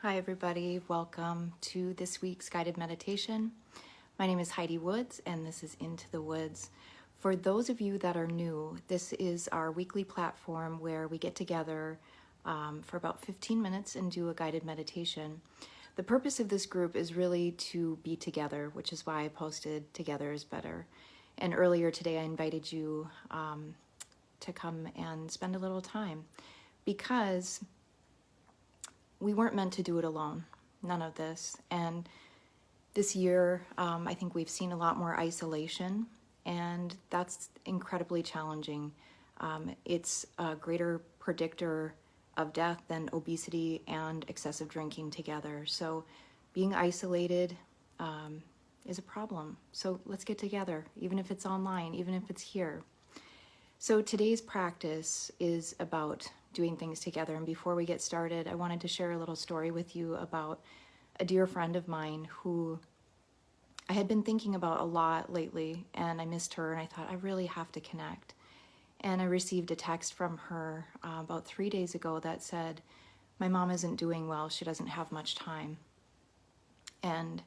Hi everybody, welcome to this week's guided meditation. My name is Heidi Woods and this is Into the Woods. For those of you that are new, this is our weekly platform where we get together for about 15 minutes and do a guided meditation. The purpose of this group is really to be together, which is why I posted Together is Better. And earlier today I invited you to come and spend a little time because we weren't meant to do it alone, none of this. And this year, I think we've seen a lot more isolation, and that's incredibly challenging. It's a greater predictor of death than obesity and excessive drinking together. So being isolated is a problem. So let's get together, even if it's online, even if it's here. So today's practice is about doing things together. And before we get started, I wanted to share a little story with you about a dear friend of mine who I had been thinking about a lot lately, and I missed her, and I thought I really have to connect. And I received a text from her about 3 days ago that said, my mom isn't doing well, she doesn't have much time. And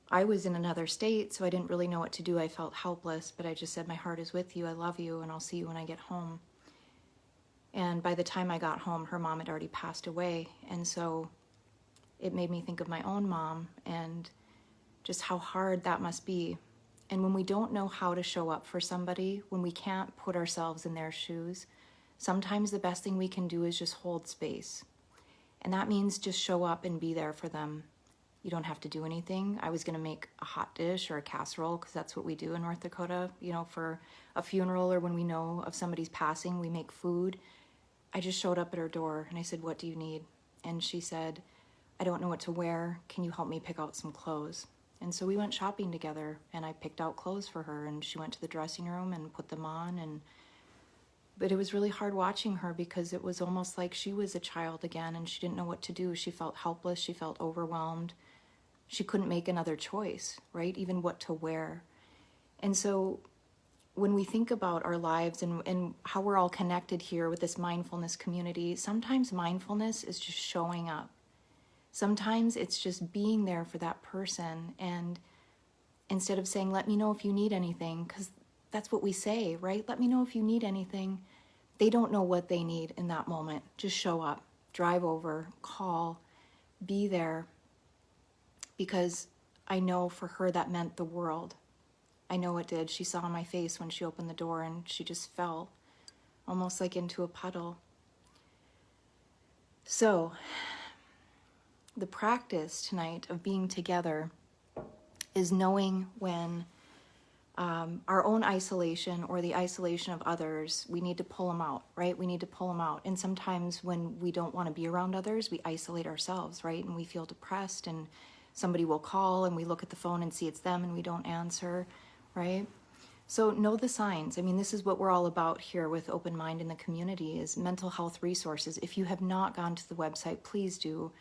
I was in another state, so I didn't really know what to do. I felt helpless, but I just said, my heart is with you, I love you, and I'll see you when I get home. And by the time I got home, her mom had already passed away. And so it made me think of my own mom and just how hard that must be. And when we don't know how to show up for somebody, when we can't put ourselves in their shoes, sometimes the best thing we can do is just hold space. And that means just show up and be there for them. You don't have to do anything. I was going to make a hot dish or a casserole because that's what we do in North Dakota. You know, for a funeral or when we know of somebody's passing, we make food. I just showed up at her door and I said, what do you need? And she said, I don't know what to wear. Can you help me pick out some clothes? And so we went shopping together and I picked out clothes for her and she went to the dressing room and put them on. But it was really hard watching her because it was almost like she was a child again and she didn't know what to do. She felt helpless. She felt overwhelmed. She couldn't make another choice, right? Even what to wear. And so when we think about our lives and how we're all connected here with this mindfulness community, sometimes mindfulness is just showing up. Sometimes it's just being there for that person. And instead of saying, let me know if you need anything, because that's what we say, right? Let me know if you need anything. They don't know what they need in that moment. Just show up, drive over, call, be there. Because I know for her that meant the world. I know it did. She saw my face when she opened the door and she just fell almost like into a puddle. So the practice tonight of being together is knowing when our own isolation or the isolation of others, we need to pull them out, right? We need to pull them out. And sometimes when we don't want to be around others, we isolate ourselves, right? And we feel depressed and somebody will call and we look at the phone and see it's them and we don't answer, right? So know the signs. I mean, this is what we're all about here with Open Mind in the community is mental health resources. If you have not gone to the website, please do.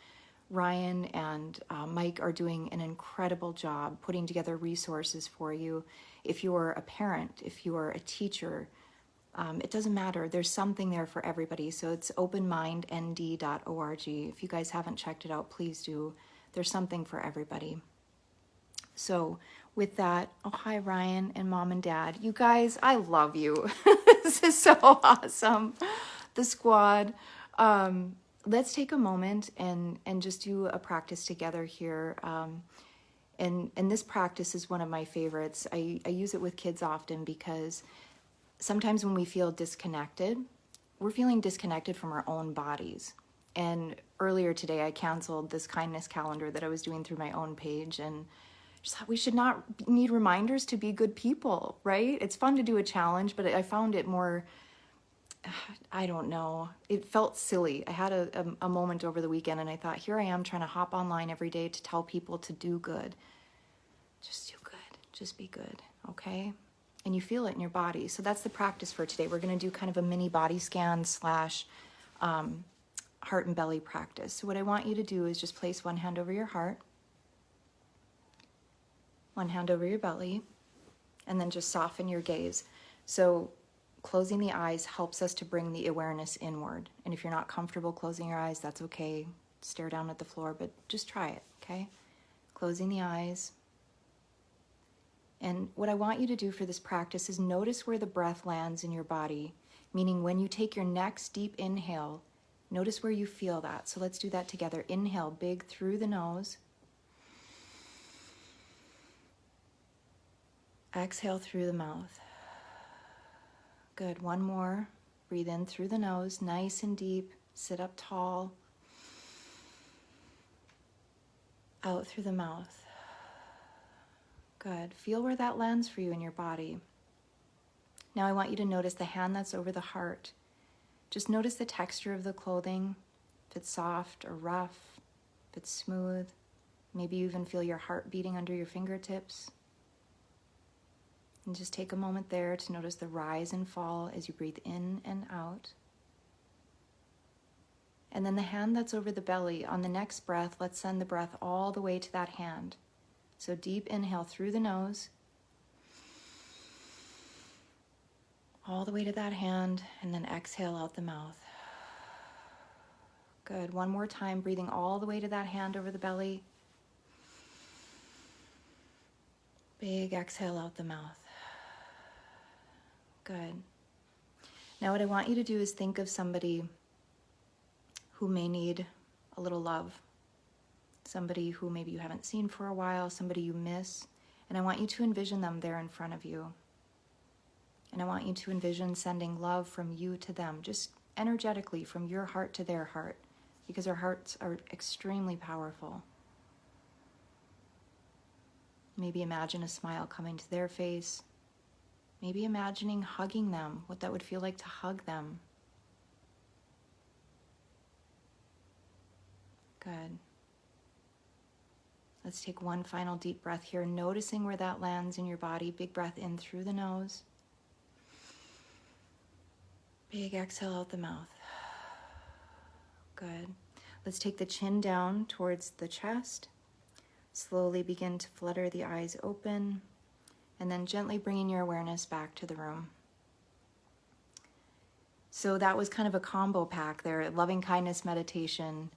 Ryan and Mike are doing an incredible job putting together resources for you. If you're a parent, if you're a teacher, it doesn't matter. There's something there for everybody. So it's openmindnd.org. If you guys haven't checked it out, please do. There's something for everybody. So with that, oh, hi, Ryan and Mom and Dad. You guys, I love you. This is so awesome. The squad. Let's take a moment and just do a practice together here. And this practice is one of my favorites. I use it with kids often because sometimes when we feel disconnected, we're feeling disconnected from our own bodies. And earlier today, I canceled this kindness calendar that I was doing through my own page and just thought we should not need reminders to be good people, right? It's fun to do a challenge, but I found it more, I don't know, it felt silly. I had a moment over the weekend and I thought, here I am trying to hop online every day to tell people to do good. Just do good, just be good, okay? And you feel it in your body. So that's the practice for today. We're gonna do kind of a mini body scan slash heart and belly practice. So what I want you to do is just place one hand over your heart, one hand over your belly, and then just soften your gaze. So closing the eyes helps us to bring the awareness inward. And if you're not comfortable closing your eyes, that's okay. stare down at the floor, but just try it, okay? Closing the eyes. And what I want you to do for this practice is notice where the breath lands in your body, meaning when you take your next deep inhale, notice where you feel that. So let's do that together. Inhale big through the nose. Exhale through the mouth. Good. One more. Breathe in through the nose, nice and deep. Sit up tall. Out through the mouth. Good. Feel where that lands for you in your body. Now I want you to notice the hand that's over the heart. Just notice the texture of the clothing, if it's soft or rough, if it's smooth. Maybe you even feel your heart beating under your fingertips. And just take a moment there to notice the rise and fall as you breathe in and out. And then the hand that's over the belly, on the next breath, let's send the breath all the way to that hand. So deep inhale through the nose, all the way to that hand, and then exhale out the mouth. Good. One more time, breathing all the way to that hand over the belly. Big exhale out the mouth. Good. Now what I want you to do is think of somebody who may need a little love. Somebody who maybe you haven't seen for a while, somebody you miss. And I want you to envision them there in front of you. And I want you to envision sending love from you to them, just energetically from your heart to their heart, because our hearts are extremely powerful. Maybe imagine a smile coming to their face. Maybe imagining hugging them, what that would feel like to hug them. Good. Let's take one final deep breath here, noticing where that lands in your body. Big breath in through the nose. Big exhale out the mouth. Good. Let's take the chin down towards the chest. Slowly begin to flutter the eyes open, and then gently bringing your awareness back to the room. So that was kind of a combo pack there, loving kindness meditation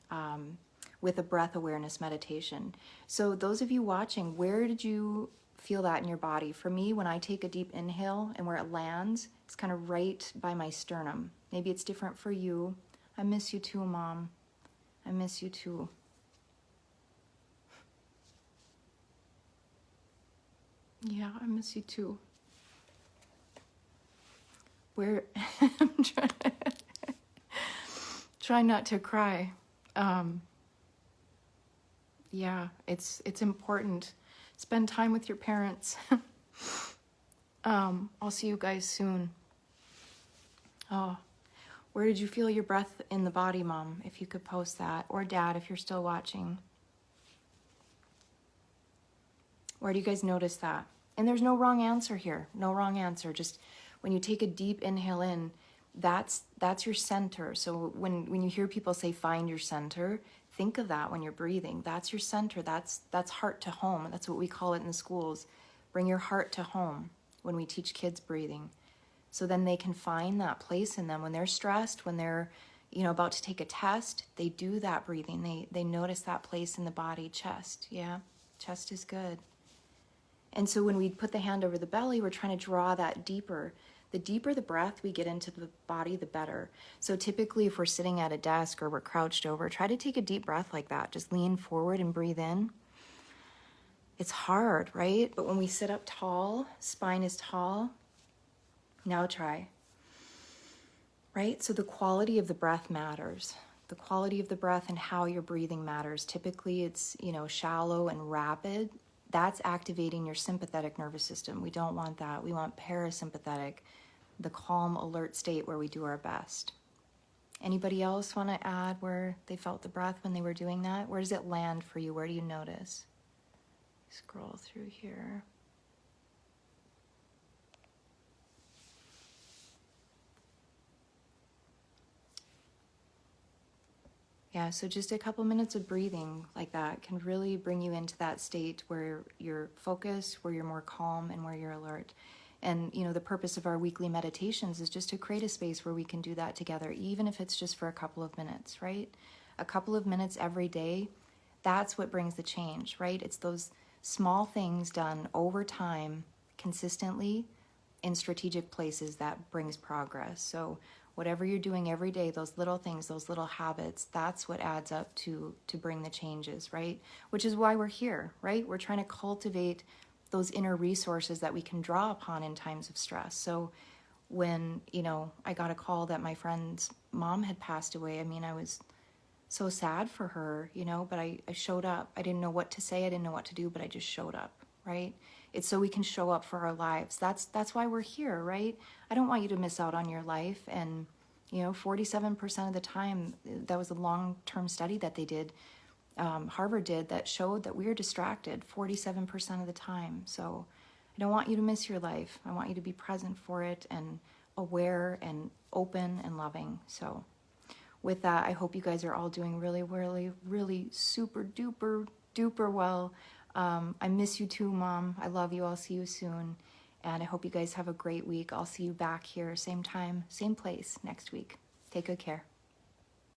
with a breath awareness meditation. So those of you watching, where did you feel that in your body? For me, when I take a deep inhale and where it lands, it's kind of right by my sternum. Maybe it's different for you. I miss you too, Mom. I miss you too. Yeah, I miss you too. I'm trying not to cry. Yeah, it's important. Spend time with your parents. I'll see you guys soon. Oh, where did you feel your breath in the body, Mom? If you could post that. Or Dad, if you're still watching. Where do you guys notice that? And there's no wrong answer here. No wrong answer. Just when you take a deep inhale in, that's your center. So when you hear people say find your center, think of that when you're breathing. That's your center. That's heart to home. That's what we call it in the schools. Bring your heart to home when we teach kids breathing. So then they can find that place in them when they're stressed, when they're about to take a test, they do that breathing. They notice that place in the body, chest. Yeah, chest is good. And so when we put the hand over the belly, we're trying to draw that deeper. The deeper the breath we get into the body, the better. So typically if we're sitting at a desk or we're crouched over, try to take a deep breath like that. Just lean forward and breathe in. It's hard, right? But when we sit up tall, spine is tall. Now try. Right? So the quality of the breath matters. The quality of the breath and how you're breathing matters. Typically it's, shallow and rapid. That's activating your sympathetic nervous system. We don't want that. We want parasympathetic, the calm, alert state where we do our best. Anybody else want to add where they felt the breath when they were doing that? Where does it land for you? Where do you notice? Scroll through here. Yeah, so just a couple minutes of breathing like that can really bring you into that state where you're focused, where you're more calm, and where you're alert. And, the purpose of our weekly meditations is just to create a space where we can do that together, even if it's just for a couple of minutes, right? a couple of minutes every day, that's what brings the change, right? It's those small things done over time, consistently, in strategic places that brings progress. So whatever you're doing every day, those little things, those little habits, that's what adds up to bring the changes, right? Which is why we're here, right? We're trying to cultivate those inner resources that we can draw upon in times of stress. So when, I got a call that my friend's mom had passed away, I mean, I was so sad for her, but I showed up. I didn't know what to say, I didn't know what to do, but I just showed up, right? It's so we can show up for our lives. That's why we're here, right? I don't want you to miss out on your life. And 47% of the time, that was a long-term study that they did, Harvard did, that showed that we're distracted 47% of the time. So I don't want you to miss your life. I want you to be present for it and aware and open and loving. So with that, I hope you guys are all doing really, really, really super duper duper well. I miss you too, Mom. I love you. I'll see you soon. And I hope you guys have a great week. I'll see you back here, same time, same place next week. Take good care.